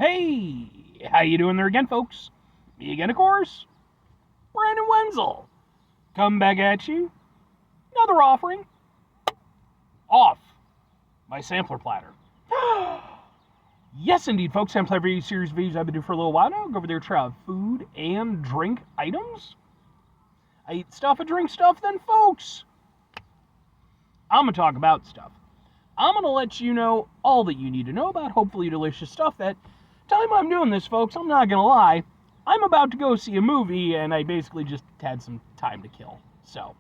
Hey, how you doing there again, folks? Me again, of course, Brandon Wenzel. Come back at you. Another offering. Off my sampler platter. Yes, indeed, folks. Sampler every series of videos I've been doing for a little while now. Go over there, try out food and drink items. I eat stuff, I drink stuff, then, folks, I'm going to talk about stuff. I'm going to let you know all that you need to know about hopefully delicious stuff. That time I'm doing this, folks, I'm not going to lie, I'm about to go see a movie, and I basically just had some time to kill. So,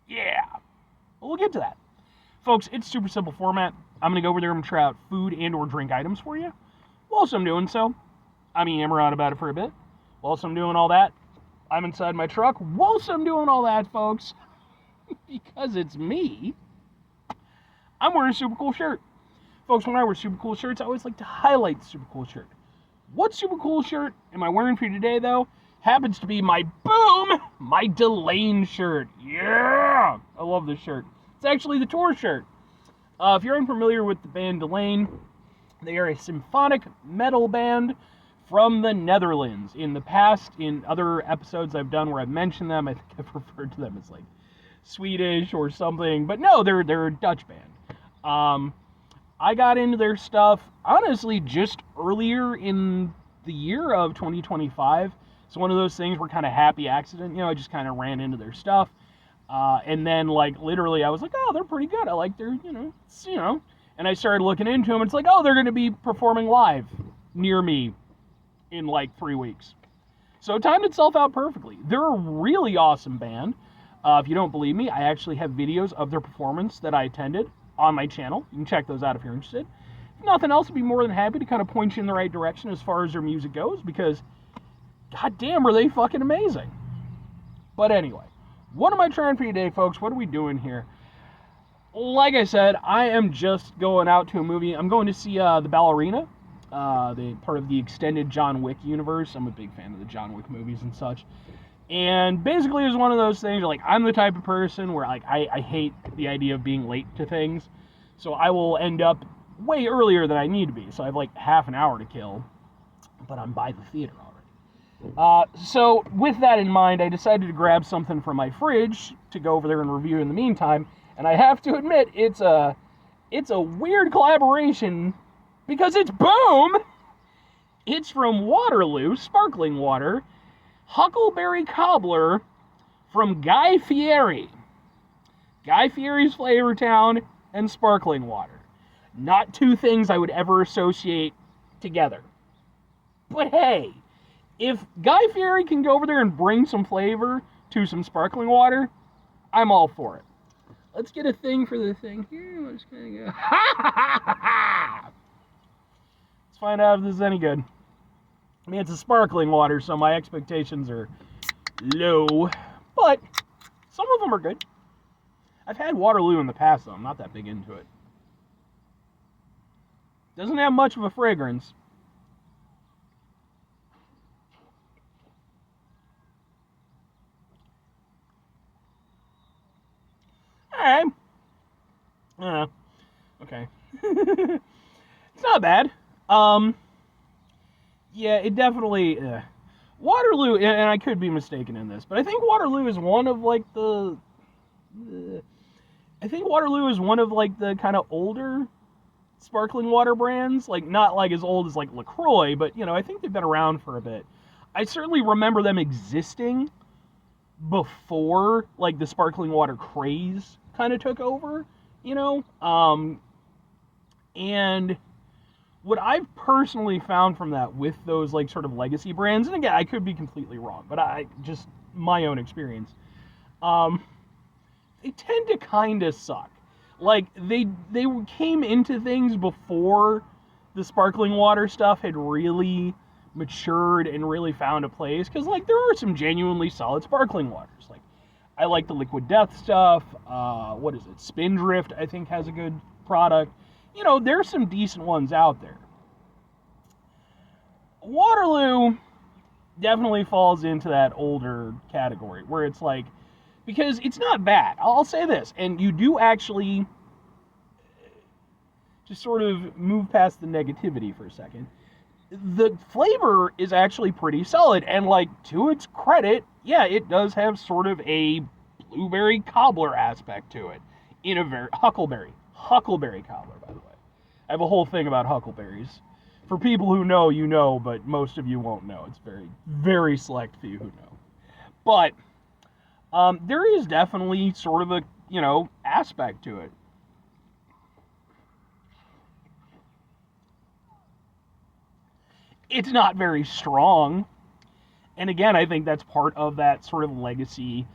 yeah. We'll get to that. Folks, it's super simple format. I'm going to go over there and try out food and or drink items for you. Whilst I'm doing so, I'm yammering on about it for a bit. Whilst I'm doing all that, I'm inside my truck. Whilst I'm doing all that, folks, because it's me, I'm wearing a super cool shirt. Folks, when I wear super cool shirts, I always like to highlight the super cool shirt. What super cool shirt am I wearing for you today, though? Happens to be my Delane shirt. Yeah! I love this shirt. It's actually the tour shirt. If you're unfamiliar with the band Delane, they are a symphonic metal band from the Netherlands. In the past, in other episodes I've done where I've mentioned them, I think I've referred to them as like Swedish or something, but no, they're a Dutch band. I got into their stuff, honestly, just earlier in the year of 2025. It's one of those things where kind of happy accident, I just kind of ran into their stuff. And then, like, literally, I was like, oh, they're pretty good. I like their, and I started looking into them. It's like, oh, they're going to be performing live near me in, like, 3 weeks. So it timed itself out perfectly. They're a really awesome band. If you don't believe me, I actually have videos of their performance that I attended on my channel. You can check those out if you're interested. If nothing else, I'd be more than happy to kind of point you in the right direction as far as their music goes, because goddamn, are they fucking amazing. But anyway, what am I trying for you today, folks? What are we doing here? Like I said, I am just going out to a movie. I'm going to see The Ballerina, the part of the extended John Wick universe. I'm a big fan of the John Wick movies and such. And basically it was one of those things where, like, I'm the type of person where, like, I hate the idea of being late to things. So I will end up way earlier than I need to be. So I have, like, half an hour to kill. But I'm by the theater already. So with that in mind, I decided to grab something from my fridge to go over there and review in the meantime. And I have to admit, it's a weird collaboration because it's boom! It's from Waterloo, sparkling water, Huckleberry Cobbler from Guy Fieri. Guy Fieri's Flavortown and sparkling water. Not two things I would ever associate together. But hey, if Guy Fieri can go over there and bring some flavor to some sparkling water, I'm all for it. Let's get a thing for the thing here. Let's kind of go. Let's find out if this is any good. I mean, it's a sparkling water, so my expectations are low, but some of them are good. I've had Waterloo in the past, though. I'm not that big into it. Doesn't have much of a fragrance. Alright. Okay. It's not bad. Yeah, it definitely... Waterloo, and I could be mistaken in this, but I think Waterloo is one of, like, the kind of older sparkling water brands. Like, not, like, as old as, like, LaCroix, but, I think they've been around for a bit. I certainly remember them existing before, like, the sparkling water craze kind of took over, and what I've personally found from that with those, like, sort of legacy brands, and again, I could be completely wrong, but just my own experience, they tend to kind of suck. Like, they came into things before the sparkling water stuff had really matured and really found a place, because, like, there are some genuinely solid sparkling waters. Like, I like the Liquid Death stuff. What is it? Spindrift, I think, has a good product. There's some decent ones out there. Waterloo definitely falls into that older category where it's like, because it's not bad. I'll say this, and you do actually to sort of move past the negativity for a second, the flavor is actually pretty solid. And, like, to its credit, yeah, it does have sort of a blueberry cobbler aspect to it. In a very Huckleberry cobbler, by the way. I have a whole thing about huckleberries. For people who know, you know, but most of you won't know. It's very, very select few who know. But there is definitely sort of a, aspect to it. It's not very strong. And again, I think that's part of that sort of legacy.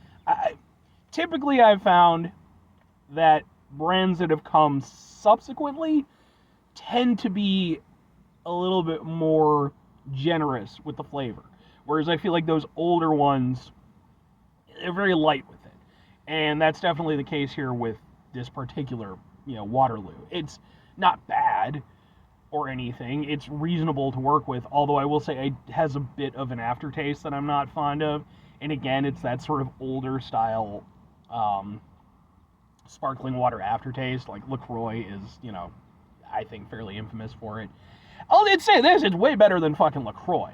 Typically, I've found that brands that have come subsequently tend to be a little bit more generous with the flavor. Whereas I feel like those older ones, they're very light with it. And that's definitely the case here with this particular, Waterloo. It's not bad or anything. It's reasonable to work with, although I will say it has a bit of an aftertaste that I'm not fond of. And again, it's that sort of older style sparkling water aftertaste. Like LaCroix is, I think fairly infamous for it. I did say this, it's way better than fucking LaCroix.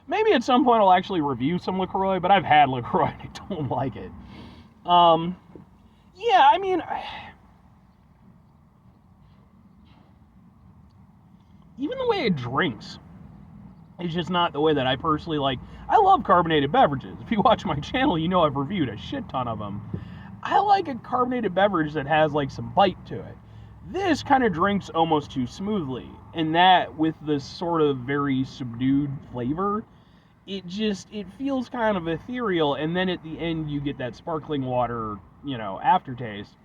Maybe at some point I'll actually review some LaCroix, but I've had LaCroix and I don't like it. Yeah, I mean, even the way it drinks is just not the way that I personally like. I love carbonated beverages. If you watch my channel, you know I've reviewed a shit ton of them. I like a carbonated beverage that has like some bite to it. This kind of drinks almost too smoothly, and that with this sort of very subdued flavor, it feels kind of ethereal, and then at the end you get that sparkling water, aftertaste.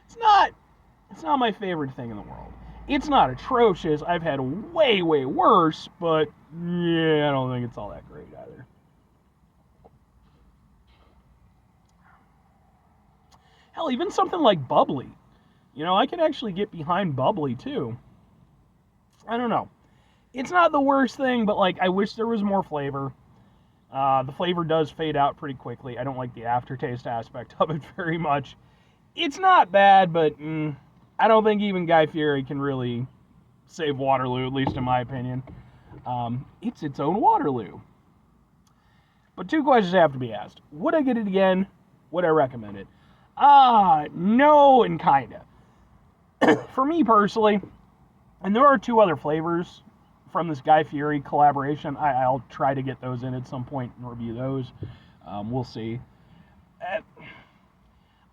It's not my favorite thing in the world. It's not atrocious. I've had way, way worse, but yeah, I don't think it's all that great either. Hell, even something like bubbly. I can actually get behind bubbly too. I don't know. It's not the worst thing, but like I wish there was more flavor. The flavor does fade out pretty quickly. I don't like the aftertaste aspect of it very much. It's not bad, but I don't think even Guy Fieri can really save Waterloo, at least in my opinion. It's its own Waterloo. But two questions have to be asked. Would I get it again? Would I recommend it? No and kinda. For me personally, and there are two other flavors from this Guy Fieri collaboration. I'll try to get those in at some point and review those. We'll see.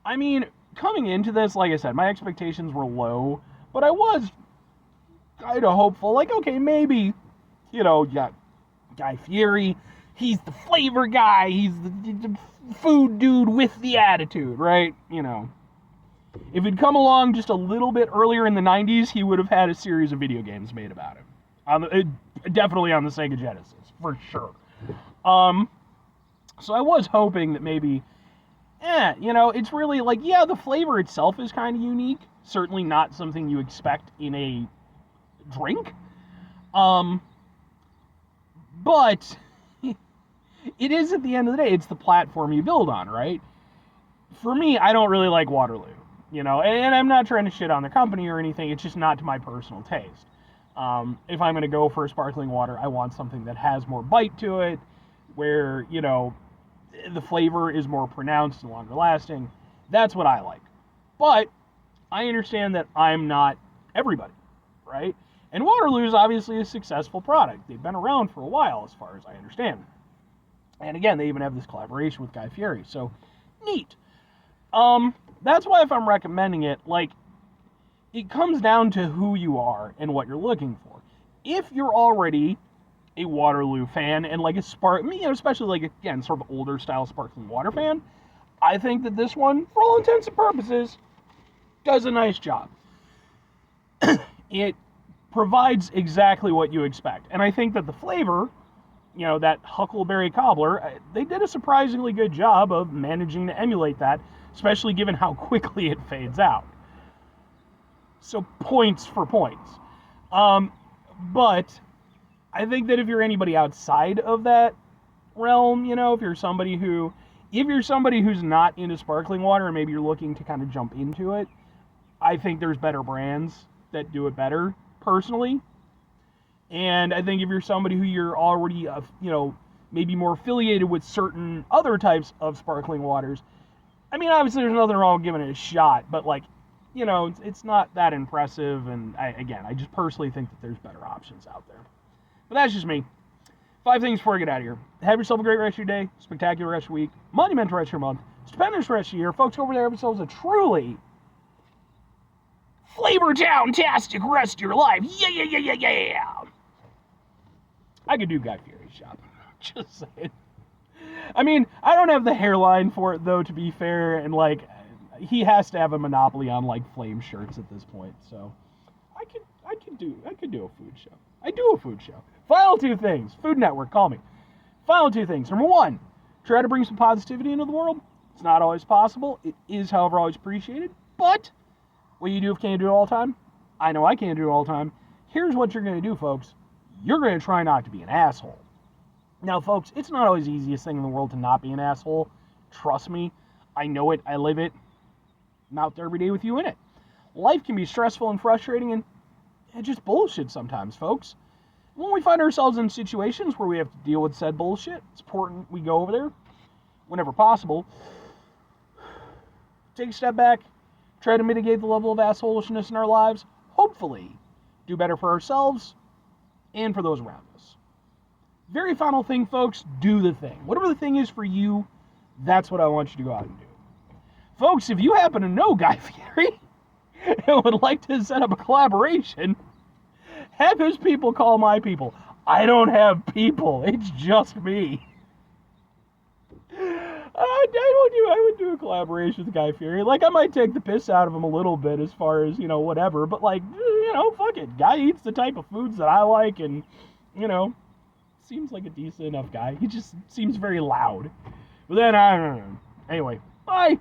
I mean, coming into this, like I said, my expectations were low, but I was kind of hopeful. Like, okay, maybe, you got Guy Fieri. He's the flavor guy. He's the food dude with the attitude, right? If he'd come along just a little bit earlier in the 90s, he would have had a series of video games made about him. Definitely on the Sega Genesis, for sure. So I was hoping that maybe, it's really like, yeah, the flavor itself is kind of unique. Certainly not something you expect in a drink. But it is, at the end of the day, it's the platform you build on, right? For me, I don't really like Waterloo, and I'm not trying to shit on the company or anything. It's just not to my personal taste. If I'm going to go for a sparkling water, I want something that has more bite to it, where, the flavor is more pronounced and longer lasting. That's what I like. But I understand that I'm not everybody, right? And Waterloo is obviously a successful product. They've been around for a while, as far as I understand. And again, they even have this collaboration with Guy Fieri, so neat. That's why if I'm recommending it, like, it comes down to who you are and what you're looking for. If you're already a Waterloo fan and like especially like, again, sort of older style sparkling water fan, I think that this one, for all intents and purposes, does a nice job. It provides exactly what you expect. And I think that the flavor, that Huckleberry Cobbler, they did a surprisingly good job of managing to emulate that, especially given how quickly it fades out. So points for points. But I think that if you're anybody outside of that realm, if you're somebody who's not into sparkling water and maybe you're looking to kind of jump into it, I think there's better brands that do it better, personally. And I think if you're somebody who you're already, maybe more affiliated with certain other types of sparkling waters, I mean, obviously there's nothing wrong with giving it a shot, but it's not that impressive. And I just personally think that there's better options out there. But that's just me. 5 things before I get out of here. Have yourself a great rest of your day, spectacular rest of your week, monumental rest of your month, stupendous rest of your year. Folks, go over there, have yourselves a truly Flavortown-tastic rest of your life. Yeah. I could do Guy Fieri's job. Just saying. I mean, I don't have the hairline for it, though, to be fair, and, he has to have a monopoly on, flame shirts at this point, so I could do a food show. I do a food show. Final 2 things. Food Network, call me. Final 2 things. Number 1, try to bring some positivity into the world. It's not always possible. It is, however, always appreciated, but what you do if you can't do it all the time, I know I can't do it all the time. Here's what you're going to do, folks. You're going to try not to be an asshole. Now, folks, it's not always the easiest thing in the world to not be an asshole. Trust me. I know it. I live it. I'm out there every day with you in it. Life can be stressful and frustrating and just bullshit sometimes, folks. When we find ourselves in situations where we have to deal with said bullshit, it's important we go over there whenever possible. Take a step back. Try to mitigate the level of assholishness in our lives. Hopefully, do better for ourselves and for those around us. Very final thing, folks, do the thing. Whatever the thing is for you, that's what I want you to go out and do. Folks, if you happen to know Guy Fieri and would like to set up a collaboration, have his people call my people. I don't have people. It's just me. I would do a collaboration with Guy Fieri. I might take the piss out of him a little bit as far as, whatever. But, fuck it. Guy eats the type of foods that I like and, seems like a decent enough guy. He just seems very loud. But then, I don't know. Anyway, bye.